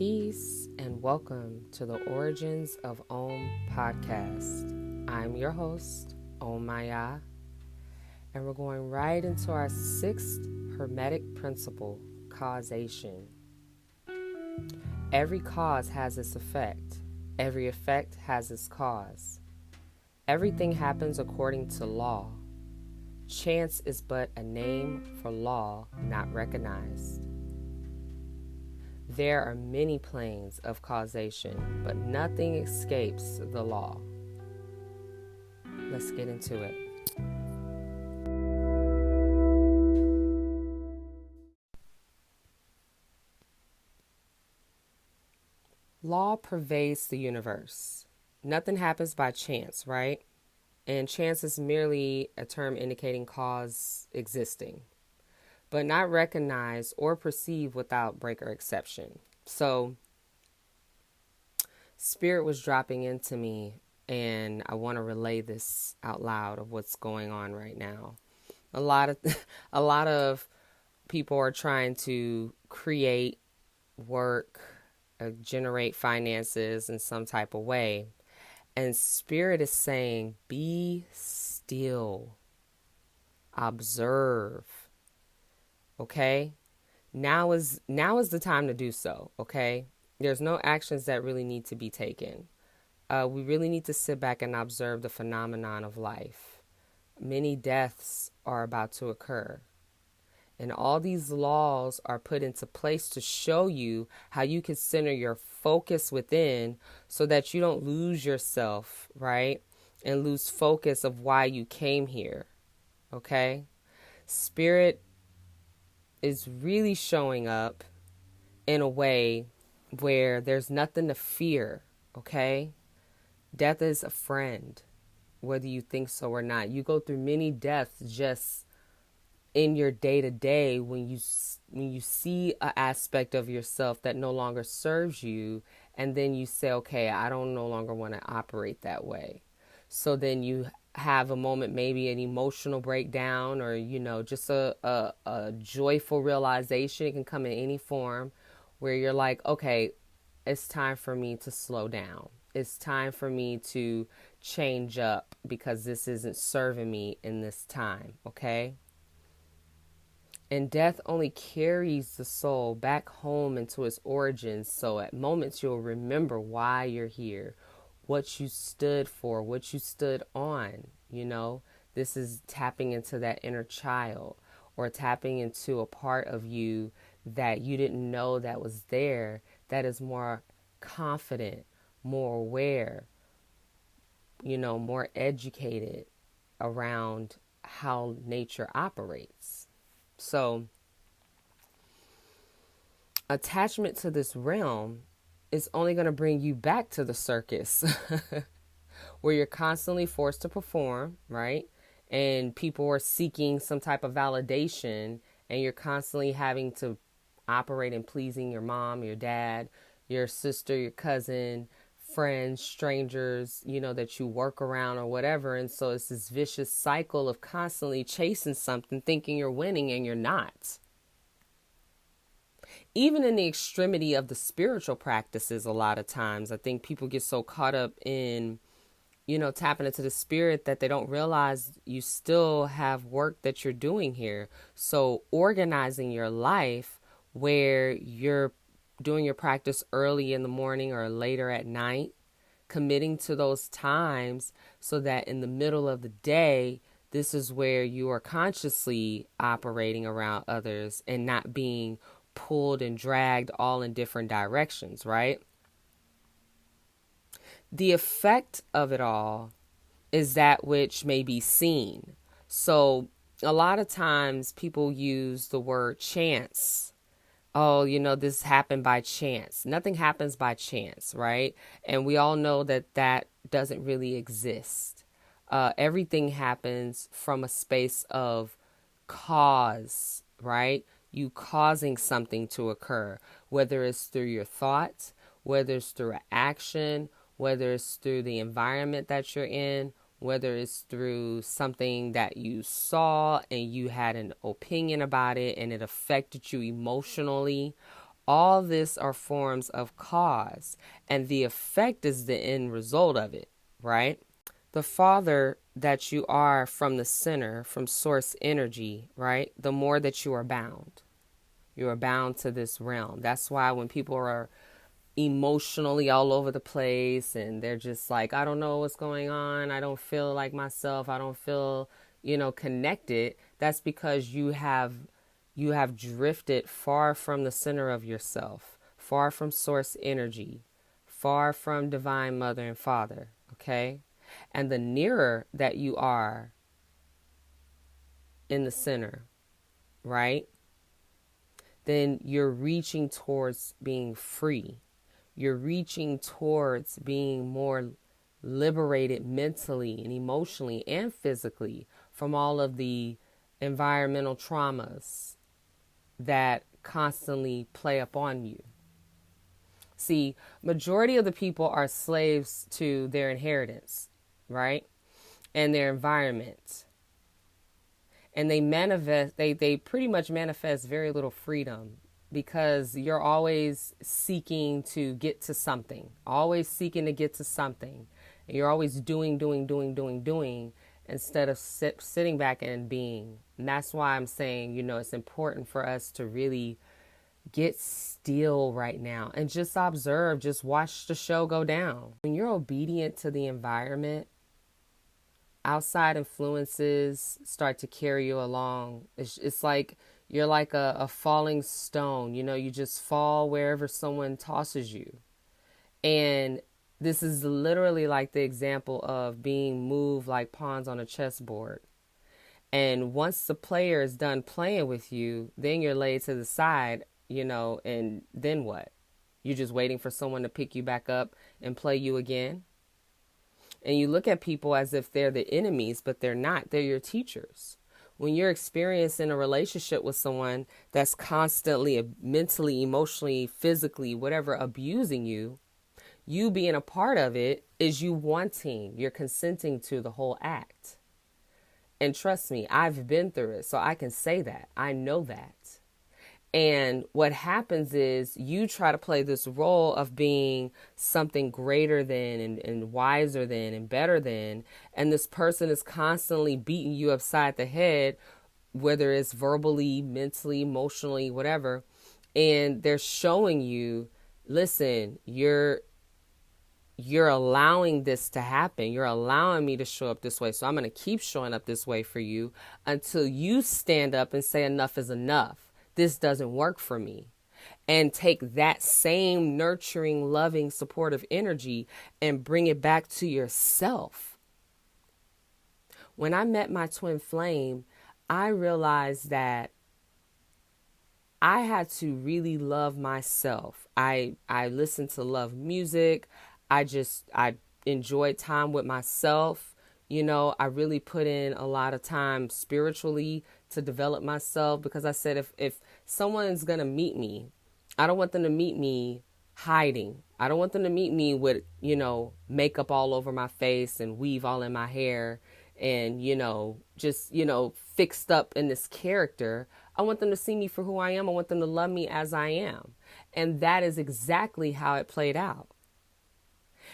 Peace and welcome to the Origins of Om podcast. I'm your host, Om Maya, and we're going right into our sixth hermetic principle, causation. Every cause has its effect. Every effect has its cause. Everything happens according to law. Chance is but a name for law not recognized. There are many planes of causation, but nothing escapes the law. Let's get into it. Law pervades the universe. Nothing happens by chance, right? And chance is merely a term indicating cause existing, but not recognized or perceived without break or exception. So, Spirit was dropping into me, and I want to relay this out loud of what's going on right now. A lot of people are trying to create work, generate finances in some type of way, and Spirit is saying, "Be still, observe." Okay, now is the time to do so. Okay, there's no actions that really need to be taken. We really need to sit back and observe the phenomenon of life. Many deaths are about to occur, and all these laws are put into place to show you how you can center your focus within, so that you don't lose yourself, right, and lose focus of why you came here. Okay, Spirit is really showing up in a way where there's nothing to fear, okay? Death is a friend, whether you think so or not. You go through many deaths just in your day-to-day when you see an aspect of yourself that no longer serves you, and then you say, okay, I don't no longer want to operate that way. So then you have a moment, maybe an emotional breakdown, or just a joyful realization. It can come in any form, where you're like, okay, it's time for me to slow down. It's time for me to change up, because this isn't serving me in this time. Okay, and death only carries the soul back home into its origins. So at moments you'll remember why you're here, what you stood for, what you stood on. This is tapping into that inner child, or tapping into a part of you that you didn't know that was there, that is more confident, more aware, more educated around how nature operates. So, attachment to this realm is only going to bring you back to the circus where you're constantly forced to perform, right? And people are seeking some type of validation, and you're constantly having to operate in pleasing your mom, your dad, your sister, your cousin, friends, strangers, that you work around or whatever. And so it's this vicious cycle of constantly chasing something, thinking you're winning, and you're not. Even in the extremity of the spiritual practices, a lot of times, I think people get so caught up in, tapping into the spirit, that they don't realize you still have work that you're doing here. So organizing your life where you're doing your practice early in the morning or later at night, committing to those times, so that in the middle of the day, this is where you are consciously operating around others and not being pulled and dragged all in different directions, right? The effect of it all is that which may be seen. So a lot of times people use the word chance. Oh, this happened by chance. Nothing happens by chance, right? And we all know that that doesn't really exist. Everything happens from a space of cause, right? You causing something to occur, whether it's through your thoughts, whether it's through an action, whether it's through the environment that you're in, whether it's through something that you saw and you had an opinion about it and it affected you emotionally. All this are forms of cause, and the effect is the end result of it, right? The farther that you are from the center, from source energy, right? The more that you are bound. You are bound to this realm. That's why when people are emotionally all over the place and they're just like, I don't know what's going on, I don't feel like myself, I don't feel, connected, that's because you have drifted far from the center of yourself, far from source energy, far from divine mother and father. Okay? And the nearer that you are in the center, right, then you're reaching towards being free. You're reaching towards being more liberated mentally and emotionally and physically from all of the environmental traumas that constantly play upon you. See, majority of the people are slaves to their inheritance, right? And their environment. And they pretty much manifest very little freedom because you're always seeking to get to something, always seeking to get to something. And you're always doing instead of sitting back and being. And that's why I'm saying, it's important for us to really get still right now and just observe, just watch the show go down. When you're obedient to the environment, outside influences start to carry you along. It's like you're like a falling stone. You just fall wherever someone tosses you. And this is literally like the example of being moved like pawns on a chessboard. And once the player is done playing with you, then you're laid to the side, and then what? You're just waiting for someone to pick you back up and play you again. And you look at people as if they're the enemies, but they're not. They're your teachers. When you're experiencing a relationship with someone that's constantly mentally, emotionally, physically, whatever, abusing you, you being a part of it is you wanting, you're consenting to the whole act. And trust me, I've been through it, so I can say that. I know that. And what happens is you try to play this role of being something greater than and wiser than and better than. And this person is constantly beating you upside the head, whether it's verbally, mentally, emotionally, whatever. And they're showing you, listen, you're allowing this to happen. You're allowing me to show up this way. So I'm going to keep showing up this way for you until you stand up and say enough is enough. This doesn't work for me. And take that same nurturing, loving, supportive energy and bring it back to yourself. When I met my twin flame, I realized that I had to really love myself. I listened to love music. I enjoyed time with myself. I really put in a lot of time spiritually to develop myself because I said if someone's going to meet me, I don't want them to meet me hiding. I don't want them to meet me with, makeup all over my face and weave all in my hair and, just, fixed up in this character. I want them to see me for who I am. I want them to love me as I am. And that is exactly how it played out.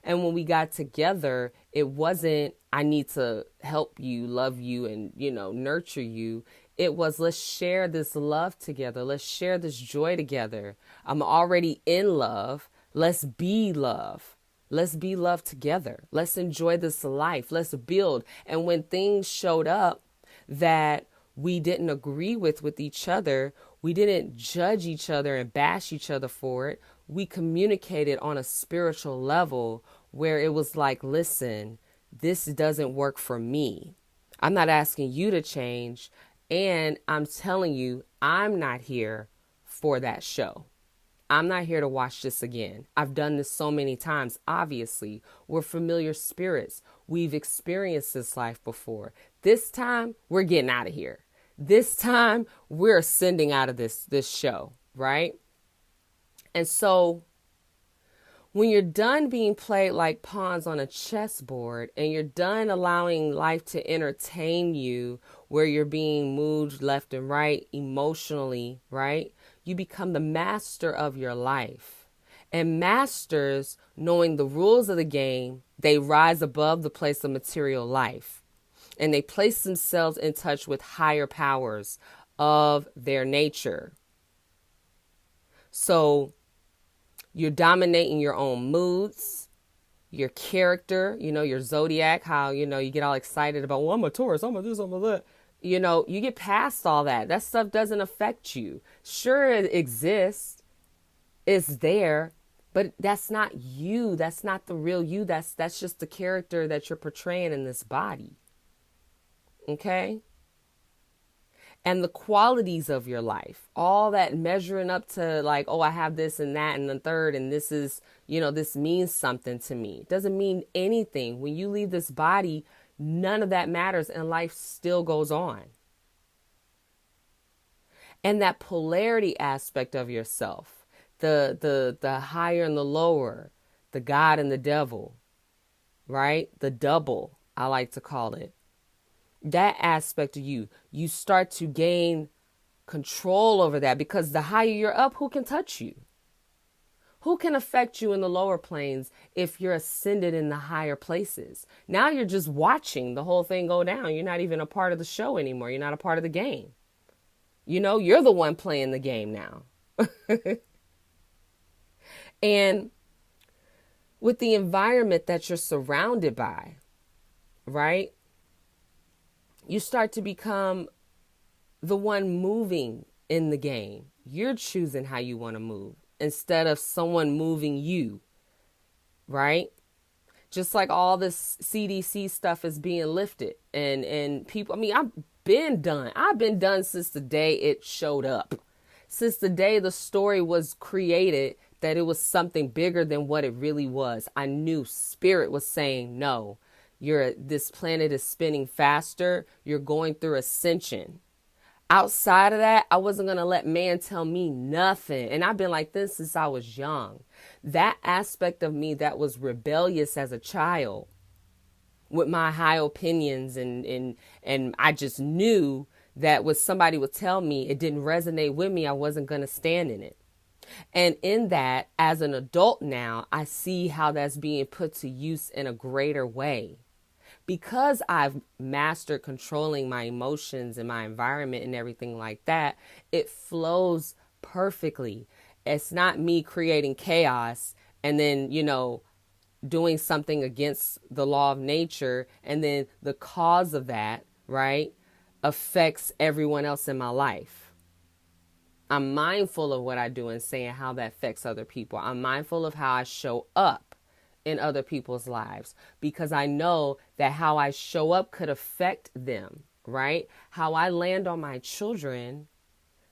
And when we got together, it wasn't, I need to help you, love you, and, nurture you. It was, let's share this love together. Let's share this joy together. I'm already in love. Let's be love. Let's be love together. Let's enjoy this life. Let's build. And when things showed up that we didn't agree with each other, we didn't judge each other and bash each other for it. We communicated on a spiritual level where it was like, listen, this doesn't work for me. I'm not asking you to change. And I'm telling you, I'm not here for that show. I'm not here to watch this again. I've done this so many times. Obviously, we're familiar spirits. We've experienced this life before. This time, we're getting out of here. This time, we're ascending out of this show, right? And so when you're done being played like pawns on a chessboard and you're done allowing life to entertain you where you're being moved left and right emotionally, right? you become the master of your life. And masters, knowing the rules of the game, they rise above the place of material life. And they place themselves in touch with higher powers of their nature. So you're dominating your own moods, your character, your zodiac, how, you get all excited about, well, I'm a Taurus, I'm a this, I'm a that. You get past all that. That stuff doesn't affect you. Sure, it exists. It's there, but that's not you. That's not the real you. That's just the character that you're portraying in this body. Okay? And the qualities of your life, all that measuring up to like, oh, I have this and that and the third, and this is, this means something to me. It doesn't mean anything. When you leave this body, none of that matters and life still goes on. And that polarity aspect of yourself, the higher and the lower, the God and the devil, right? The double, I like to call it. That aspect of you start to gain control over that, because the higher you're up, who can touch you? Who can affect you in the lower planes if you're ascended in the higher places? Now you're just watching the whole thing go down. You're not even a part of the show anymore. You're not a part of the game. You're the one playing the game now. And with the environment that you're surrounded by, right? You start to become the one moving in the game. You're choosing how you want to move instead of someone moving you, right? Just like all this CDC stuff is being lifted and people, I've been done since the day it showed up, since the day the story was created, that it was something bigger than what it really was. I knew spirit was saying, no, this planet is spinning faster. You're going through ascension. Outside of that, I wasn't going to let man tell me nothing. And I've been like this since I was young. That aspect of me that was rebellious as a child with my high opinions and I just knew that what somebody would tell me, it didn't resonate with me. I wasn't going to stand in it. And in that, as an adult now, I see how that's being put to use in a greater way. Because I've mastered controlling my emotions and my environment and everything like that, it flows perfectly. It's not me creating chaos and then, doing something against the law of nature. And then the cause of that, right, affects everyone else in my life. I'm mindful of what I do and saying how that affects other people. I'm mindful of how I show up in other people's lives, because I know that how I show up could affect them, right? How I land on my children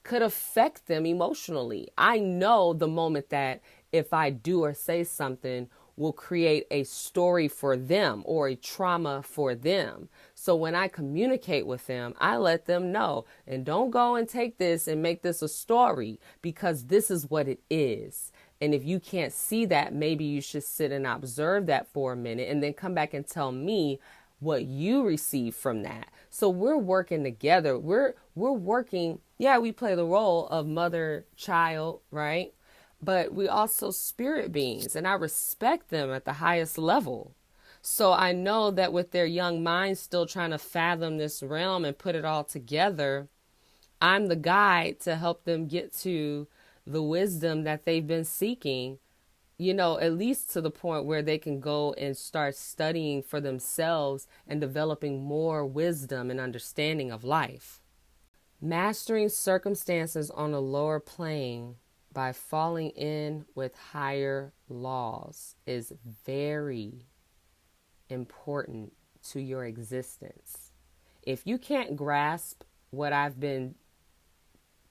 could affect them emotionally. I know the moment that if I do or say something will create a story for them or a trauma for them. So when I communicate with them, I let them know, and don't go and take this and make this a story, because this is what it is. And if you can't see that, maybe you should sit and observe that for a minute and then come back and tell me what you receive from that. So we're working together. We're working. Yeah, we play the role of mother, child, right? But we also spirit beings, and I respect them at the highest level. So I know that with their young minds still trying to fathom this realm and put it all together, I'm the guide to help them get to the wisdom that they've been seeking, at least to the point where they can go and start studying for themselves and developing more wisdom and understanding of life. Mastering circumstances on a lower plane by falling in with higher laws is very important to your existence. If you can't grasp what I've been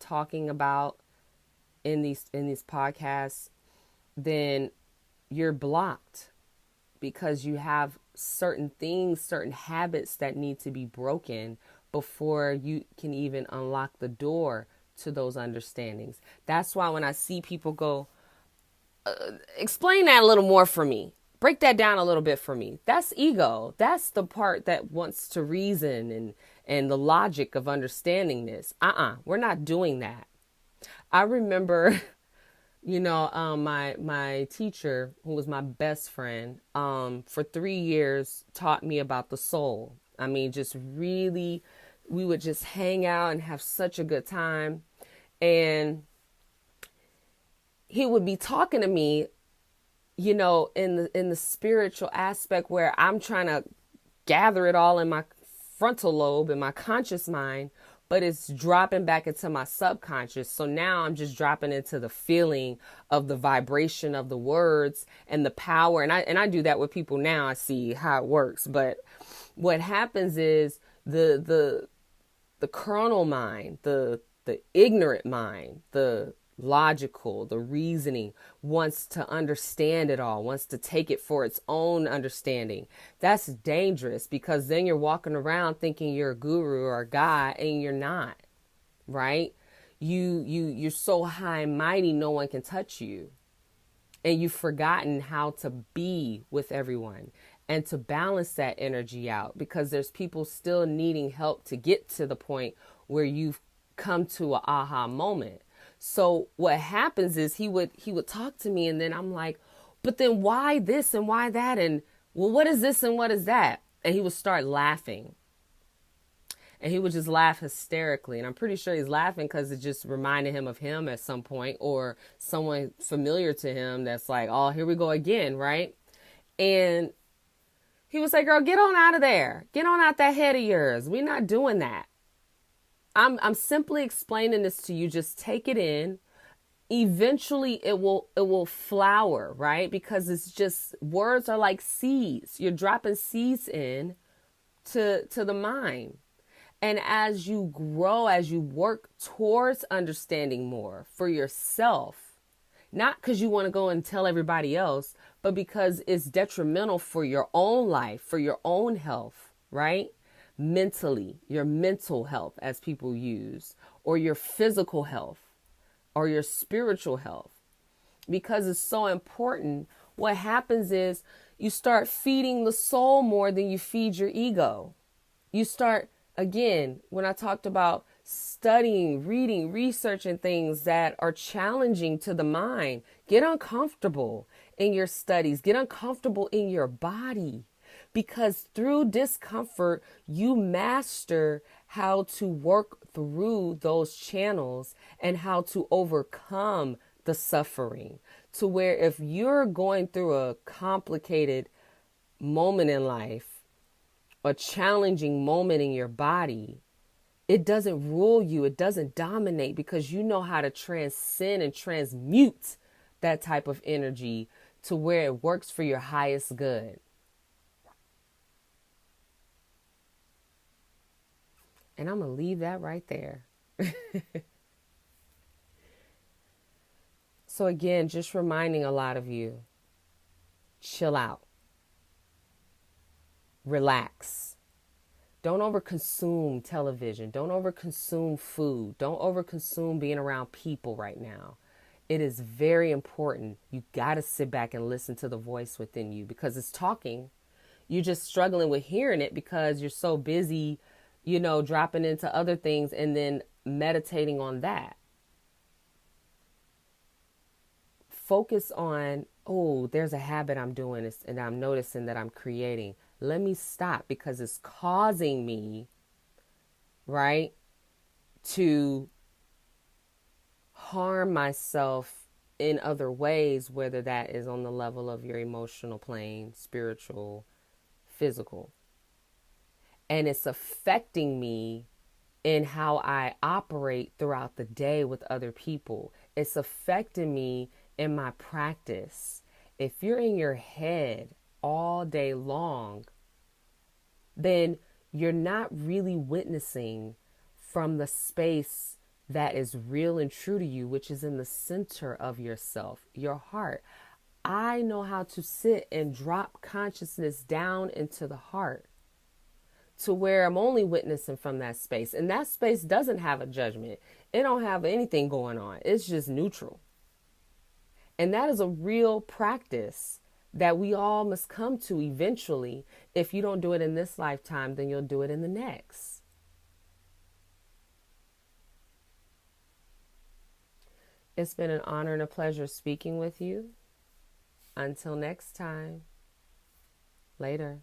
talking about in these podcasts, then you're blocked, because you have certain things, certain habits that need to be broken before you can even unlock the door to those understandings. That's why when I see people go, explain that a little more for me, break that down a little bit for me. That's ego. That's the part that wants to reason and the logic of understanding this. We're not doing that. I remember, my teacher, who was my best friend, for 3 years taught me about the soul. I mean, just really, we would just hang out and have such a good time. And he would be talking to me, in the spiritual aspect where I'm trying to gather it all in my frontal lobe and my conscious mind, but it's dropping back into my subconscious. So now I'm just dropping into the feeling of the vibration of the words and the power. And I do that with people now. I see how it works. But what happens is the carnal mind, the ignorant mind, the logical, the reasoning wants to understand it all, wants to take it for its own understanding. That's dangerous, because then you're walking around thinking you're a guru or a god, and you're not, right? You're so high and mighty, no one can touch you. And you've forgotten how to be with everyone and to balance that energy out, because there's people still needing help to get to the point where you've come to an aha moment. So what happens is he would talk to me, and then I'm like, but then why this and why that? And well, what is this and what is that? And he would start laughing. And he would just laugh hysterically. And I'm pretty sure he's laughing because it just reminded him of him at some point, or someone familiar to him that's like, oh, here we go again, right? And he was like, girl, get on out of there. Get on out that head of yours. We're not doing that. I'm simply explaining this to you. Just take it in. Eventually it will flower, right? Because it's just, words are like seeds. You're dropping seeds in to the mind. And as you grow, as you work towards understanding more for yourself, not because you want to go and tell everybody else, but because it's detrimental for your own life, for your own health, right? Mentally, your mental health, as people use, or your physical health, or your spiritual health. Because it's so important, what happens is you start feeding the soul more than you feed your ego. You start, again, when I talked about studying, reading, researching things that are challenging to the mind, get uncomfortable in your studies, get uncomfortable in your body. Because through discomfort, you master how to work through those channels and how to overcome the suffering. To where if you're going through a complicated moment in life, a challenging moment in your body, it doesn't rule you. It doesn't dominate, because you know how to transcend and transmute that type of energy to where it works for your highest good. And I'm going to leave that right there. So again, just reminding a lot of you, chill out, relax. Don't overconsume television. Don't overconsume food. Don't overconsume being around people right now. It is very important. You got to sit back and listen to the voice within you, because it's talking. You're just struggling with hearing it because you're so busy, dropping into other things and then meditating on that. Focus on, oh, there's a habit I'm doing this and I'm noticing that I'm creating. Let me stop, because it's causing me, right, to harm myself in other ways, whether that is on the level of your emotional plane, spiritual, physical. And it's affecting me in how I operate throughout the day with other people. It's affecting me in my practice. If you're in your head all day long, then you're not really witnessing from the space that is real and true to you, which is in the center of yourself, your heart. I know how to sit and drop consciousness down into the heart, to where I'm only witnessing from that space. And that space doesn't have a judgment. It don't have anything going on. It's just neutral. And that is a real practice that we all must come to eventually. If you don't do it in this lifetime, then you'll do it in the next. It's been an honor and a pleasure speaking with you. Until next time, later.